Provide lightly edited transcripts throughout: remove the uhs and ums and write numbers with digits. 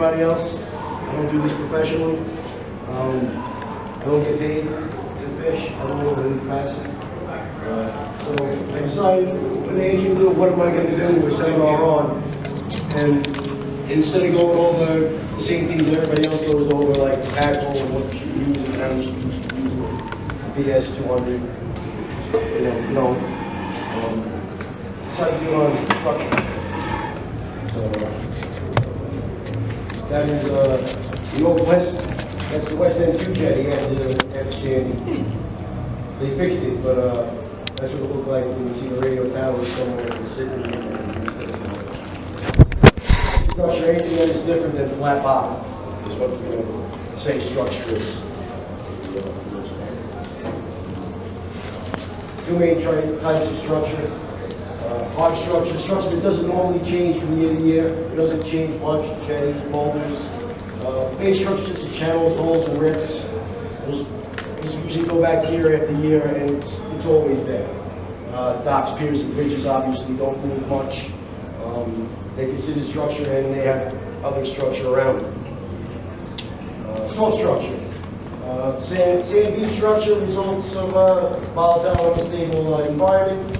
anybody else. I don't do this professionally. I don't get paid to fish. I don't know any capacity. So I decided, when the agent knew what am I going to do with seminar on, and instead of going over the same things that everybody else goes over, like tackle and what you should use and how you should use it, BS 200, decided to do on structure. So that is the old west. That's the West End 2 jetty after Sandy. They fixed it, but that's what it looked like when you see the radio tower somewhere sitting structure. Anything that is different than flat bottom is what we're going to say structure is. Two main types of structure. Hard structure that doesn't normally change from year to year. It doesn't change much. Jetties, boulders. Base structures are channels, holes, and rips. Those usually go back year after year, and it's always there. Docks, piers, and bridges obviously don't move much. They consider structure, and they have other structure around it. Soft structure. Sand beach structure results of a volatile, unstable environment.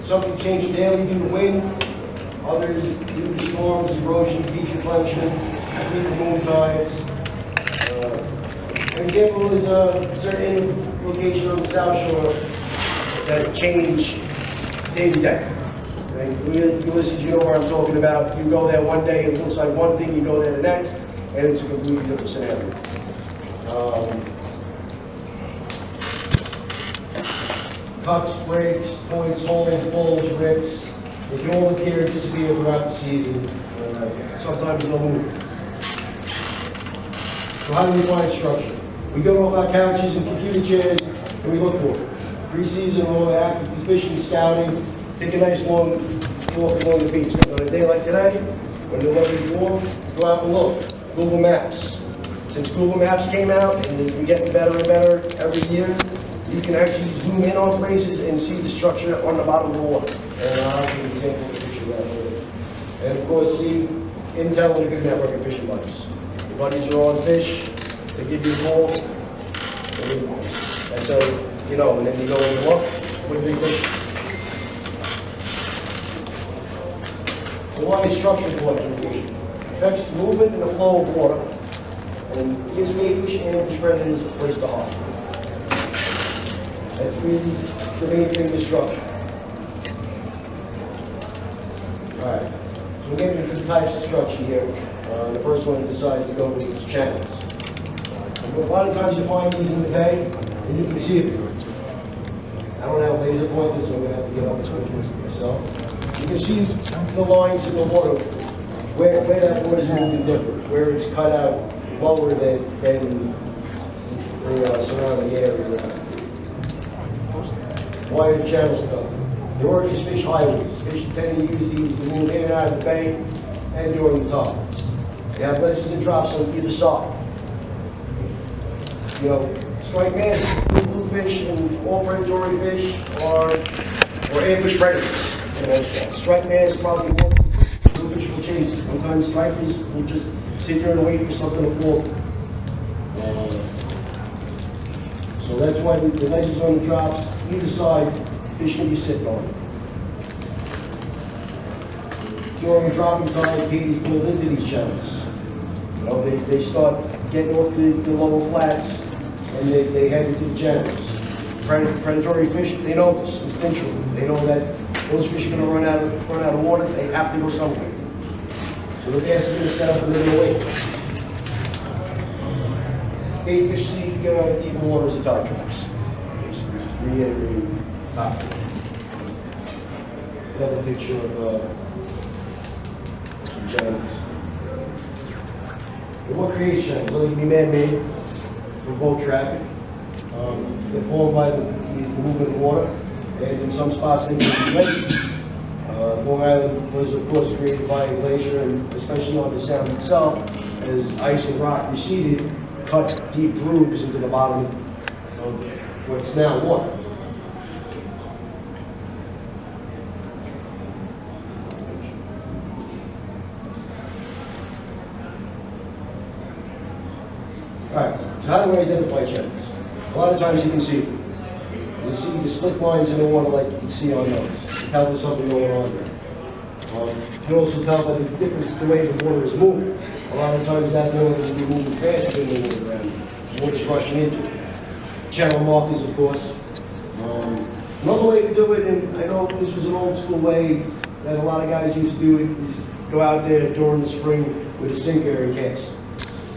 Some can change daily due to wind. Others due to storms, erosion, beach replenishment. Moon tides. An example is a certain location on the South Shore that change day to day. Ulysses, you know where I'm talking about. You go there one day, it looks like one thing, you go there the next, and it's a completely different scenario. Cuts, breaks, points, holes, bulge, rips. They can all appear and disappear throughout the season. Sometimes no move. So how do we find structure? We go off our couches and computer chairs and we look for it. Pre-season, we're actively fishing, scouting, take a nice long walk along the beach. On a day like today, when the weather's warm, go out and look. Google Maps. Since Google Maps came out and we're getting better and better every year, you can actually zoom in on places and see the structure on the bottom of the water. And I'll give you an example of the picture of that later. And of course, see intel and a good network of fishing buddies. Your buddies are on fish, they give you a call, and so, and then you go and look, what do they fish? So why is structure important? It affects the movement and the flow of water, and gives fish and ambush predators a place to hide. That's really the main thing with structure. Alright, so we're getting into the types of structure here. The first one decided to go with is channels. A lot of times you find these in the bay, and you can see it. I don't have a laser pointer, so I'm going to have to get up and myself. You can see the lines in the water, where that water is moving different, where it's cut out lower than the surrounding area. Why are the channels done? They work as fish highways. Fish tend to use these to move in and out of the bay and during the tides. They have ledges and drops on either side. Striped bass, bluefish, and all predatory fish are ambush predators. Striped bass probably won't. Bluefish will chase. Sometimes stripers will just sit there and wait for something to fall. So that's why the ledges on the drops, either side, fish can be sitting on it. During dropping time, babies build into these channels. They start getting off the lower flats and they head into the channels. Predatory fish, they know this instinctually. They know that those fish are going to run out of water. They have to go somewhere. So the bass is going to set up and they're going to wait. Bait fish seek deep waters and tide traps. Basically, just reiterating top. Another picture of some channels. What creates channels? Well, they can be man-made for boat traffic. They're formed by the movement of water, and in some spots they can be lakes. Long Island was, of course, created by a glacier, and especially on the sound itself, as ice and rock receded, cut deep grooves into the bottom of what's now water. Alright, so how do we identify channels? A lot of times you can see them. You see the slick lines in the water like you can see on those. You can tell there's something going on there. You can also tell by the difference the way the water is moving. A lot of times that water will be moving faster than the water around you. The water's rushing into it. Channel markers, of course. Another way to do it, and I know this was an old school way that a lot of guys used to do it, is go out there during the spring with a sinker and cast.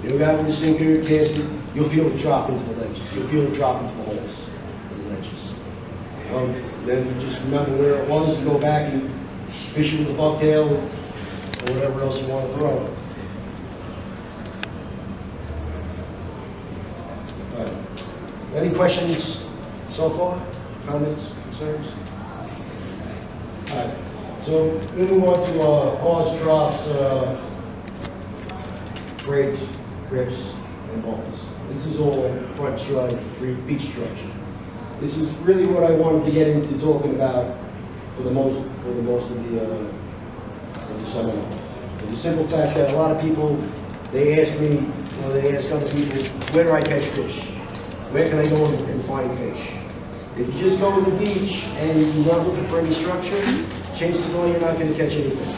You go out with a sinker and cast it, you'll feel it drop into the ledges. You'll feel it drop into the holes, the ledges. Then you just remember where it was and go back and fish it with a bucktail or whatever else you want to throw. All right. Any questions so far? Comments, concerns? All right. So we move on to hawse, troughs, brakes, grips, and balls. This is all front stride, beach structure. This is really what I wanted to get into talking about for the most of the seminar. For the simple fact that a lot of people, they ask me, or they ask other people, where do I catch fish? Where can I go and find fish? If you just go to the beach and you're not looking for any structure, chances are you're not going to catch any fish.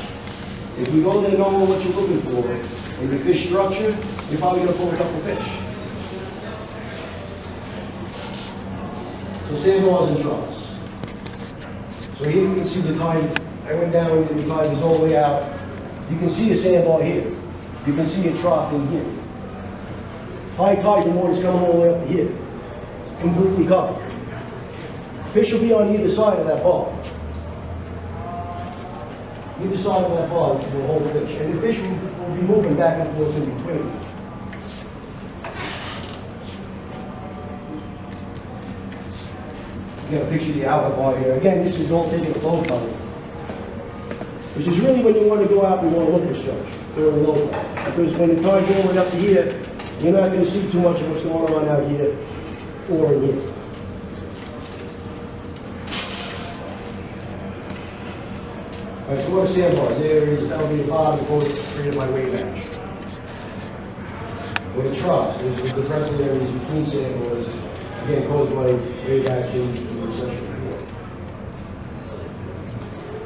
If you go there knowing what you're looking for, and you fish structure, you're probably going to pull a couple fish. So sandbars and troughs. So here you can see the tide. I went down and the tide was all the way out. You can see a sandbar here. You can see a trough in here. High tide, the water's coming all the way up to here. It's completely covered. Fish will be on either side of that bar. Either side of that bar will hold fish. And the fish will be moving back and forth in between. You got a picture of the outlet bar here. Again, this is all taken at low tide. Which is really when you want to go out and you want to look for structure during low tide. Because when the tide's all the way up to here, you're not going to see too much of what's going on out here or in here. All right, so what are sandbars? There is, that'll be the bottom point of my wave action. What are troughs? There's the depressing areas between sandbars, again, caused by wave action and recession.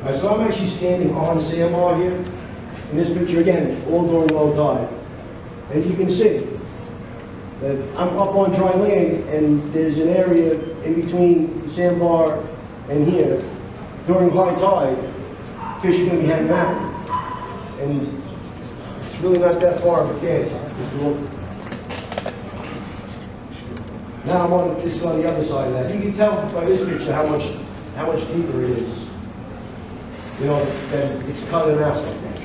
All right, so I'm actually standing on a sandbar here. In this picture, again, all during low tide. And you can see that I'm up on dry land, and there's an area in between the sandbar and here. During high tide, fish are going to be hanging out. And it's really not that far of a cast. Now I'm on, this is on the other side of that. You can tell by this picture how much deeper it is. You know, that it's cutting out like that.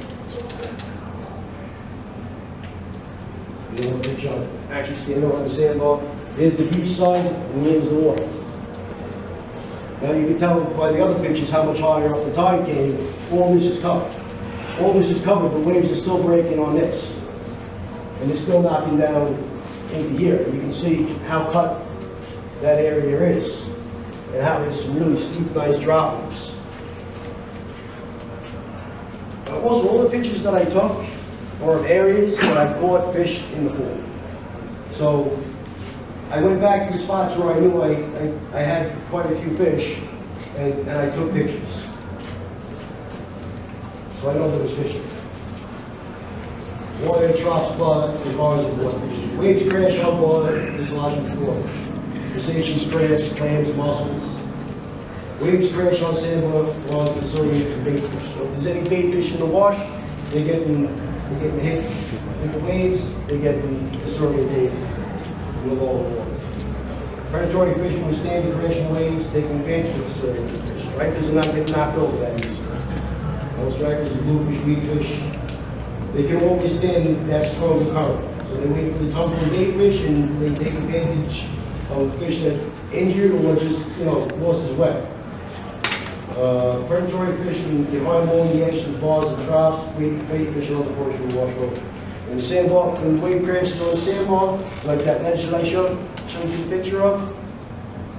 You know, picture actually standing on the sandbar. Here's the beach side, and here's the water. Now you can tell by the other pictures how much higher up the tide came. All this is covered. All this is covered, the waves are still breaking on this. And they're still knocking down into here. You can see how cut that area is. And how there's some really steep, nice drop-offs. Also, all the pictures that I took are of areas that I caught fish in the fall. So I went back to the spots where I knew I had quite a few fish, and I took pictures. So I know there was fishing. Water, troughs, blood, as far as the water fishing. Waves crash on water, there's a lot of water. Crustaceans, crabs, clams, mussels. Waves crash on sandbar, water, consortium, and bait fish. So if there's any bait fish in the wash, they're getting hit in the waves, they're getting disorientated in the lower water. Predatory fish can withstand the crashing waves, they can advantage of disorientated fish. Strikers are not getting knocked over that easy. Most strikers are bluefish, weedfish. They can all withstand that strong current. So they wait for the tumbling bait fish and they take advantage of fish that injured or just, lost his weapon. Predatory fish can get high along the edge of bars and troughs, bait fish and other portions will wash over. And the sandbar, when the wave crashes on the sandbar, like that ledge that I showed you a picture of,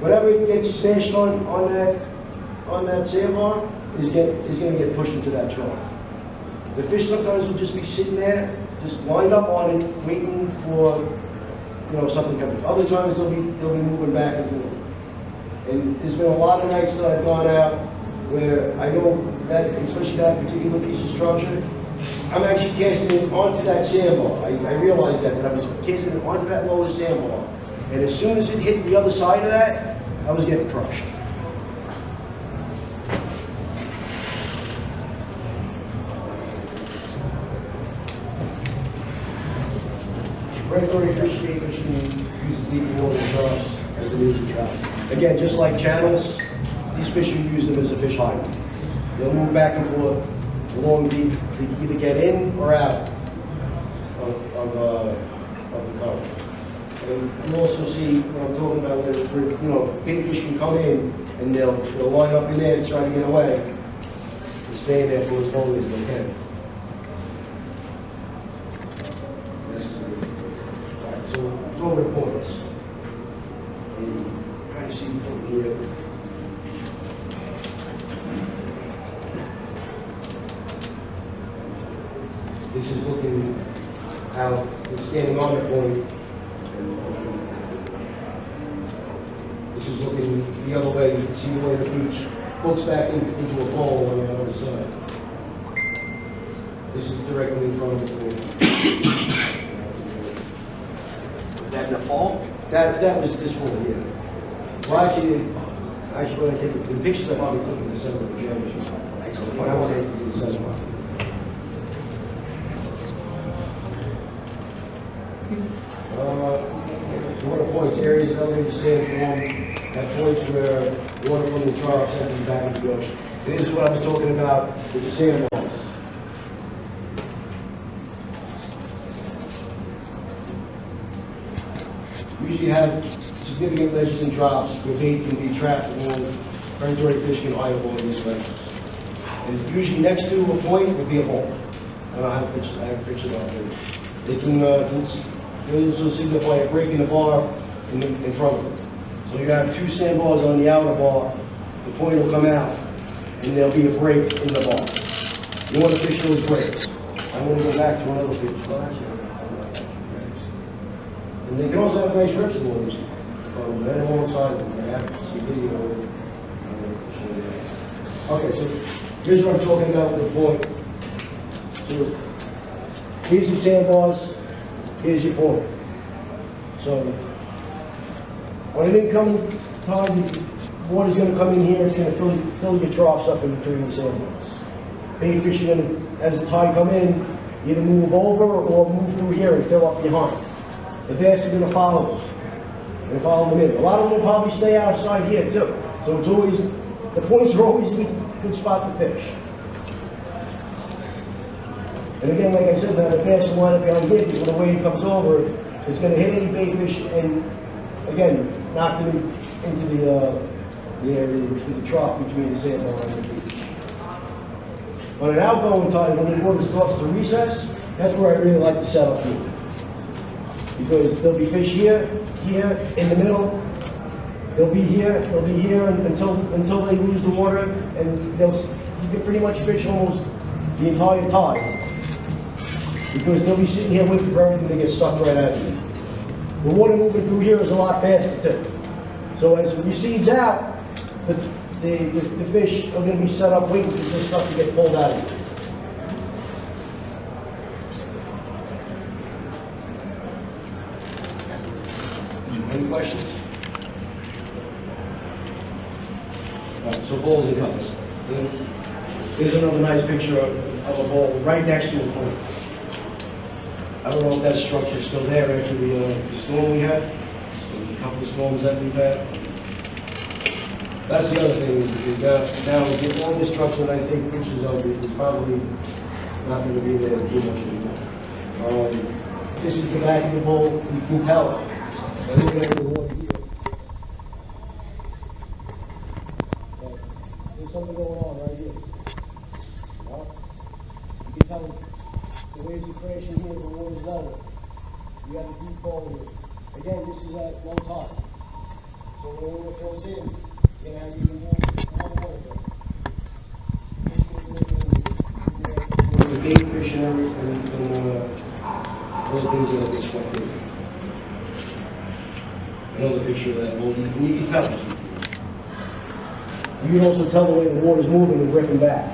whatever gets smashed on that sandbar is going to get pushed into that trough. The fish sometimes will just be sitting there, just lined up on it, waiting for you know, something coming. Other times they'll be moving back and forth. And there's been a lot of nights that I've gone out where I know that, especially that particular piece of structure, I'm actually casting it onto that sandbar. I realized that I was casting it onto that lower sandbar. And as soon as it hit the other side of that, I was getting crushed. Predatory fishing uses deep water troughs as a means of travel. Again, just like channels, these fish are used them as a fish highway. They'll move back and forth along to either get in or out of the current. And you also see what I'm talking about, where you know, big fish can come in and they'll line up in there to try to get away and stay in there for as long as they can. So go over the points. And try to see over here. This is looking how it's standing on the point. This is looking the other way. You can see the way the beach hooks back into a bowl on the other side. This is directly in front of the point. Is that in the fall? That was this one here. Well, actually, when I take the pictures, I probably took in December or January. When I was in December. Water points, areas that elevated sand form at points where water from the troughs enters back into the ocean. And this is what I was talking about with the sandbars. Usually have significant ledges and drops where bait can be trapped along predatory fish can hide along these ledges. And usually next to a point would be a bowl. I don't have a picture, I have a picture of it. They can also signify a break in the bar in front of it. So you have two sandbars on the outer bar, the point will come out, and there'll be a break in the bar. You want to fish those breaks. I'm going to go back to another picture. And they can also have nice rips in those. Right alongside them. I have some video of it. Okay, so here's what I'm talking about with the point. So here's your sandbars, here's your point. So when an incoming time, the water's going to come in here, it's going to fill your troughs up in between the sandbars. Bait fish are going to, as the tide come in, either move over or move through here and fill up behind. The bass are going to follow them. And follow them in. A lot of them will probably stay outside here too. So it's always, the points are always a good spot to fish. And again, like I said, now the bass will line up behind here because when the wave comes over, it's going to hit any bait fish and again, knock them into the area, the trough between the sandbar and the beach. On an outgoing tide, when the water starts to recess, that's where I really like to set up here. Because there'll be fish here, here, in the middle. They'll be here until they lose the water, and you can pretty much fish almost the entire tide. Because they'll be sitting here waiting for everything to get sucked right at you. The water moving through here is a lot faster too. So as it recedes out, the fish are going to be set up waiting for this stuff to get pulled out of here. Any questions? All right, so bowls and cups. Here's another nice picture of a bowl right next to a point. I don't know if that structure is still there after the storm we had, a couple of storms that we've had. That's the other thing, is now we get all this structure that I take pictures of, it's probably not going to be there too much anymore. This is the back of the bowl, you can tell. I think there's the water here. There's something going on right here. You can tell the waves are crashing here, the water's lower. You have a deep bowl here. Again, this is at low tide. So when the water fills in, you're going to have even more water. The bait fish and everything, those things that are expected. another picture of that boulder, and you can tell. You can also tell the way the water's moving and ripping back.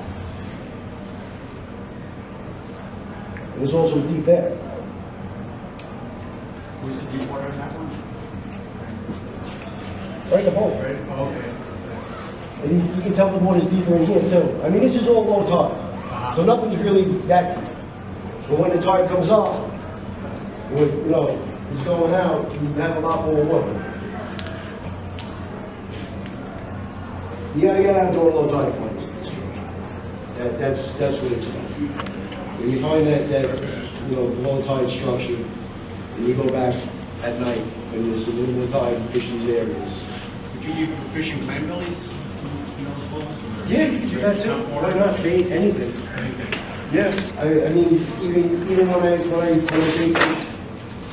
And there's also deep there. Where's the deep water in that one? Right in the boat. Right, oh, okay. And you can tell the water's deeper in here too. I mean, this is all low tide, so nothing's really that deep. But when the tide comes up, when, you know, it's going out, you have a lot more water. You gotta get out during low tide to find this structure. That's what it's about. When you find that you know, low tide structure, and you go back at night, when there's a little more tide, and fish these areas. Would you use for fishing clam bellies in those holes? Yeah, you can do that too. Why not bait anything? Anything. Yeah, I mean, even when I bait fish,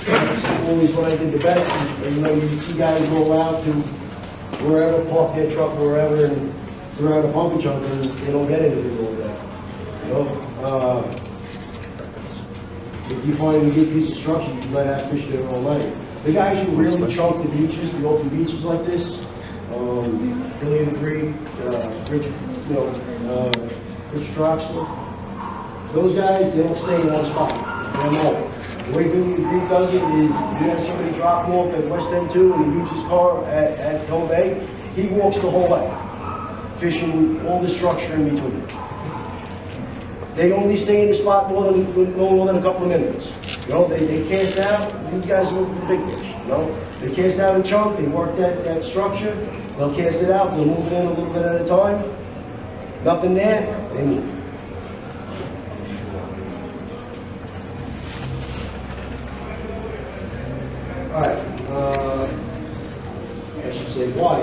that's always when I did the best. And, you know, you see guys go out to wherever, park their truck wherever, and throw out a pumping chunk, and they don't get anything over that. You know, if you find a good piece of structure, you might have fish there all night. The guys who really chunk the beaches, the open beaches like this, Billy the Three, Rich, you know, Rich Droxler, those guys, they don't stay in one spot. They're mobile. The way Billy the Three does it is, he has somebody drop him off at West End 2, and he leaves his car at Cone Bay. He walks the whole way, fishing all the structure in between. They only stay in the spot no more than a couple of minutes. You know, they cast out, these guys look for the big fish, you know? They cast out a chunk, they work that structure, they'll cast it out, they'll move it in a little bit at a time. Nothing there, they move. All right, I should say why.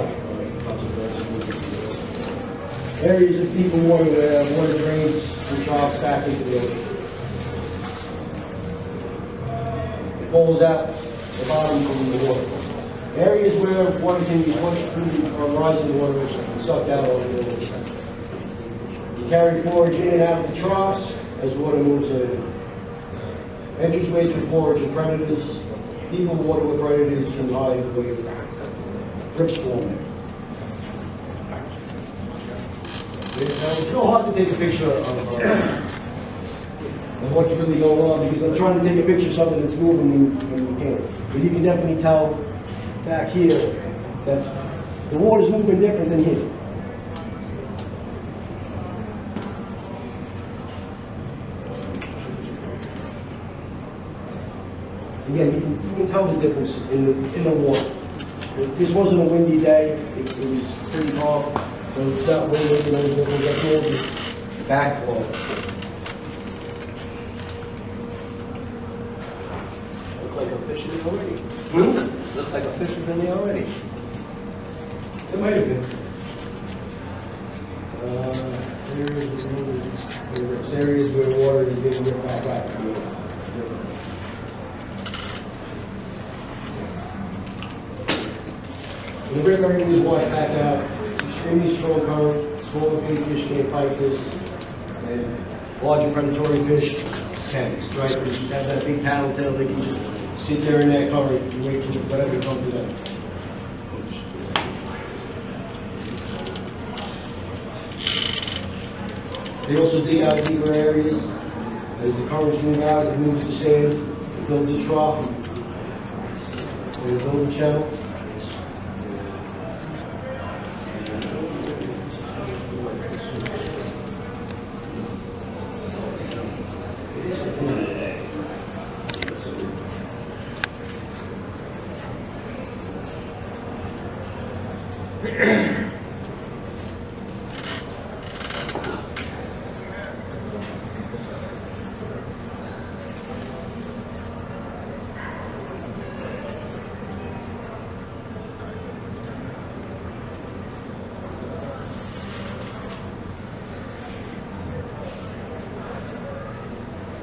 Areas of deeper water where water drains and drops back into the ocean. It pulls out the bottom from the water. Areas where water can be pushed through the rising water and sucked out over the ocean. You carry forage in and out of the troughs as water moves in. Entryways for forage and predators. Deeper water with predators and high wave. Rips forming. It's real hard to take a picture of what's really going on, because I'm trying to take a picture of something that's moving and you can't. But you can definitely tell back here that the water's moving different than here. Again, you can tell the difference in the water. This wasn't a windy day, it was pretty calm. So it's not windy, you know, we'll get more of the backflow. Look like a fish in there already. Hmm? Looks like a fish is in there already. It might have been. There's areas where water is getting ripped back out. The river is washed back out. Extremely strong current, smaller big fish can't fight this, and larger predatory fish can. Stripers have that big paddle tail, they can just sit there in that current and wait for whatever comes to them. They also dig out deeper areas. As the currents move out, it moves the sand, it builds a trough, and they build a channel.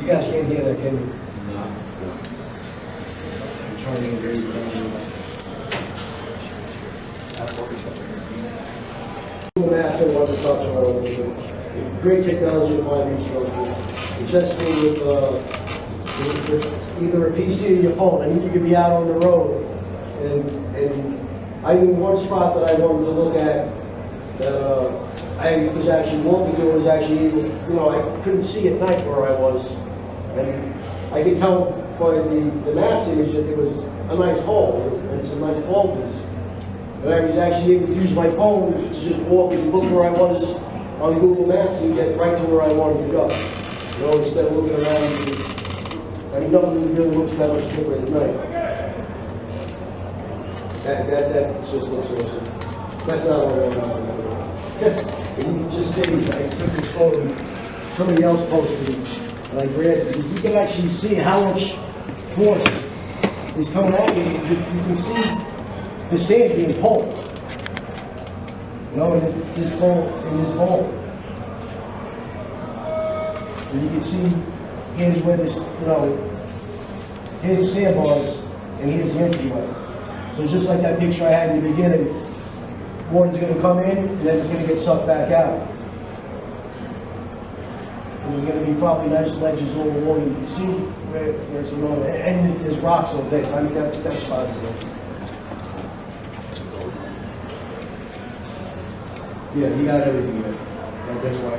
You guys can't hear that, can you? No. I'm trying to raise it down. Math and what to talk about a little bit. Great technology to find these structures. Accessible with either a PC or your phone. I mean, you could be out on the road And I knew one spot that I wanted to look at, that I was actually walking to, was actually able, you know, I couldn't see at night where I was. And I could tell by the maps image that there was a nice hole, and some nice boulders. And I was actually able to use my phone to just walk and look where I was on Google Maps and get right to where I wanted to go. You know, instead of looking around, I mean, nothing really looks that much different at night. That just looks awesome. That's not what I want. And you can just see, I took this photo, somebody else posted it, and I grabbed it. You can actually see how much force is coming at you. You can see the sand being pulled. You know, in this bowl. And you can see, here's where this, you know, here's the sandbars, and here's the entryway. So just like that picture I had in the beginning, water's going to come in, and then it's going to get sucked back out. And there's going to be probably nice ledges all along. You can see where it's going, and there's rocks over there. I mean, that spot is there. Yeah, he got everything there. That's why I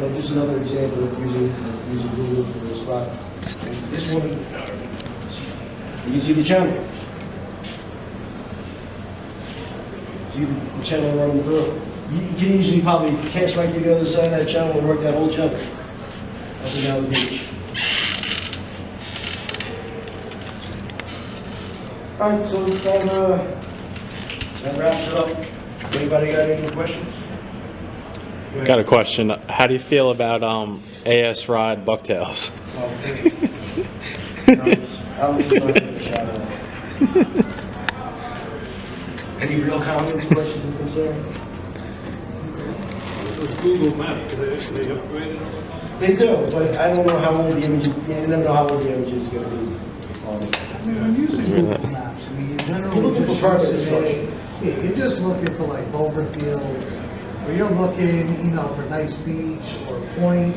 was just another example of using Google for this spot. And this one, you can see the channel. See the channel running through. You can easily probably cast right to the other side of that channel and work that whole channel up and down the beach. All right, so that wraps it up. Anybody got any questions? Got a question. How do you feel about AS Rod bucktails? Any real comments, questions, and concerns? Those Google Maps, they upgraded all the time? They do, but I don't know how old the images. You never know how old the image is going to be on it. I mean, I'm using Google Maps. I mean, you're generally Looking just for permanent using structure. yeah, you're just looking for like boulder fields, or you're looking, you know, for nice beach or point.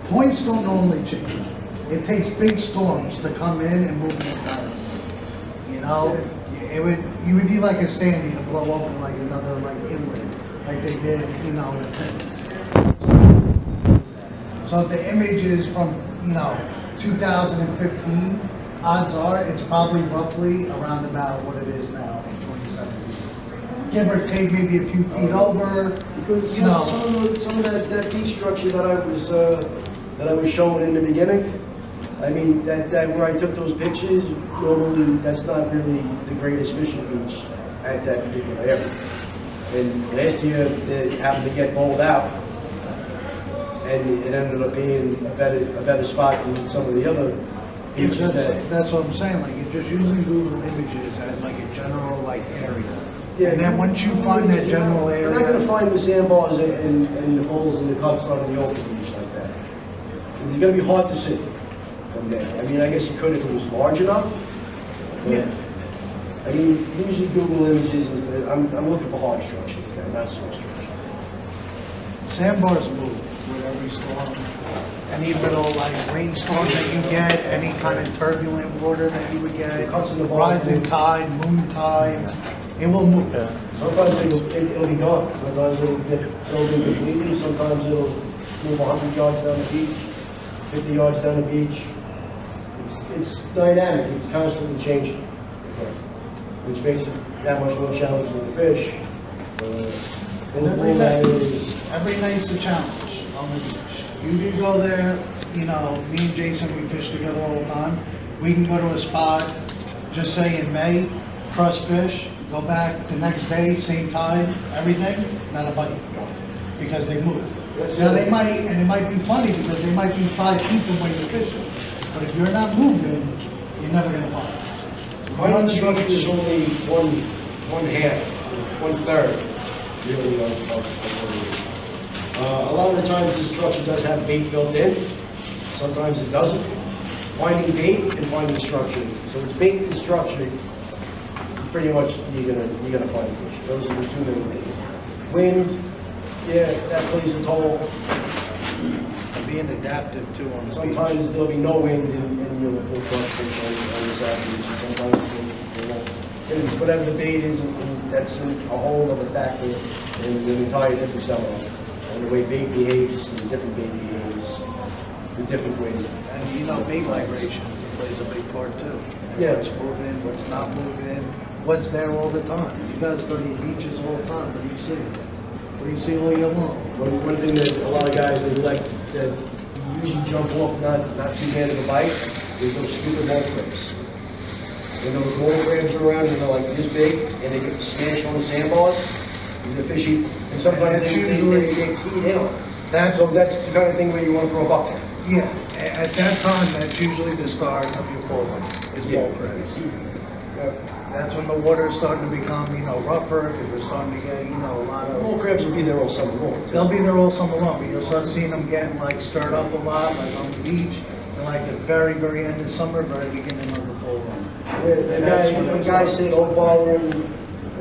Points don't normally change. It takes big storms to come in and move the current. You know, you would need like a sandy to blow open like another like inlet, like they did, you know, in the Philippines. So if the image is from, you know, 2015, odds are it's probably roughly around about what it is now in 2017. Give or take maybe a few feet over, Because you know. some of that beach structure that I was showing in the beginning, I mean that where I took those pictures, normally that's not really the greatest fishing beach at that particular area. And last year it happened to get bowled out, and it ended up being a better spot than some of the other beaches that. That's what I'm saying, like you're just using Google Images as like a general like area. Yeah, And then once you find that general You're not going to area, find the sandbars and the holes and the cups on the open beach like that. It's going to be hard to see from there. I mean, I guess you could if it was large enough. But, Yeah. I mean, usually Google Images, I'm looking for hard structure, okay, not soft structure. sandbars move with every storm. Any little like rainstorm that you get, any kind of turbulent water that you would get, It comes in the bars, rising too. tide, moon tides, it will move. Sometimes it'll be gone. Sometimes it'll get filled in completely. Sometimes it'll move 100 yards down the beach, 50 yards down the beach. It's dynamic. It's constantly changing, which makes it that much more challenging to fish. And Every night's a challenge on the beach. You can go there, you know, me and Jason, we fish together all the time. We can go to a spot, just say in May, crush fish, go back the next day, same time, everything, not a bite. Because they move. Now they might, and it might be funny because they might be 5 feet from where you're fishing. But if you're not moving, you're never gonna find it. My structure is only one half, 1/3, really, of what it is. A lot of the times this structure does have bait built in. Sometimes it doesn't. Finding bait and finding structure. So it's bait and structure. Pretty much you're gonna find fish. Those are the two main things. Wind, yeah, that plays a toll. being adaptive too on the beach. Sometimes there'll be no wind and you'll catch fish on the side beach. Sometimes you won't. And whatever the bait is, and that's a whole other factor in the entire different seminar. And the way bait behaves, and the different bait behaves, the different ways. And you know, bait migration plays a big part too. Yeah. What's moving, what's not moving, what's there all the time. You guys go to the beaches all the time, what do you see? What do you see all year long? One thing that a lot of guys neglect that usually jump off not too bad of a bite is those stupid mole crabs. When those mole crabs are around and they're like this big and they get smashed on the sandbars, the fish eat, and sometimes That's they usually- eat out. So that's the kind of thing where you want to throw a bucket. Yeah, at that time, that's usually the start of your fall run, is mole crabs. That's when the water is starting to become, you know, rougher, because we're starting to get, you know, a lot of... Mole crabs will be there all summer long. They'll be there all summer long, but you'll start seeing them getting like stirred up a lot, like on the beach, and like the very, very end of summer, very beginning of the fall run. The guys say don't bother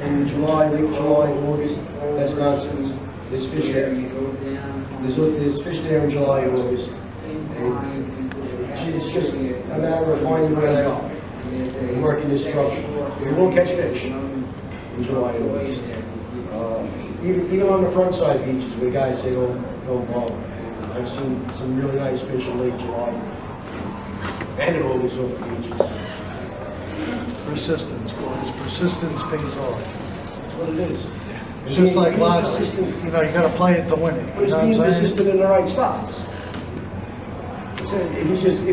in July, late July, August, that's nonsense. There's fish there. There's fish there in July and August. And it's just a matter of finding where they are and working this structure. We will catch fish in July and August. Even on the front side beaches where guys say don't bother. I've seen some really nice fish in late July and in August on the beaches. Persistence, boys, persistence pays off. That's what it is. It's just like Being lottery, persistent- you know, you gotta play it to win it, But you it's know being what I'm saying? persistent in the right spots. So if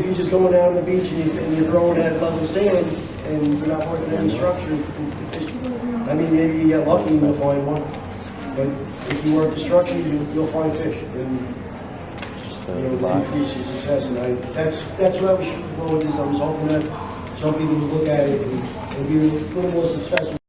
you're just going down on the beach and you're throwing at level sand and you're not working any structure, I mean, maybe you get lucky and you'll find one. But if you work the structure, you'll find fish. And, you know, it'll increase your success. And that's what I was shooting for with this. I was hoping that some people would look at it and be a little more successful.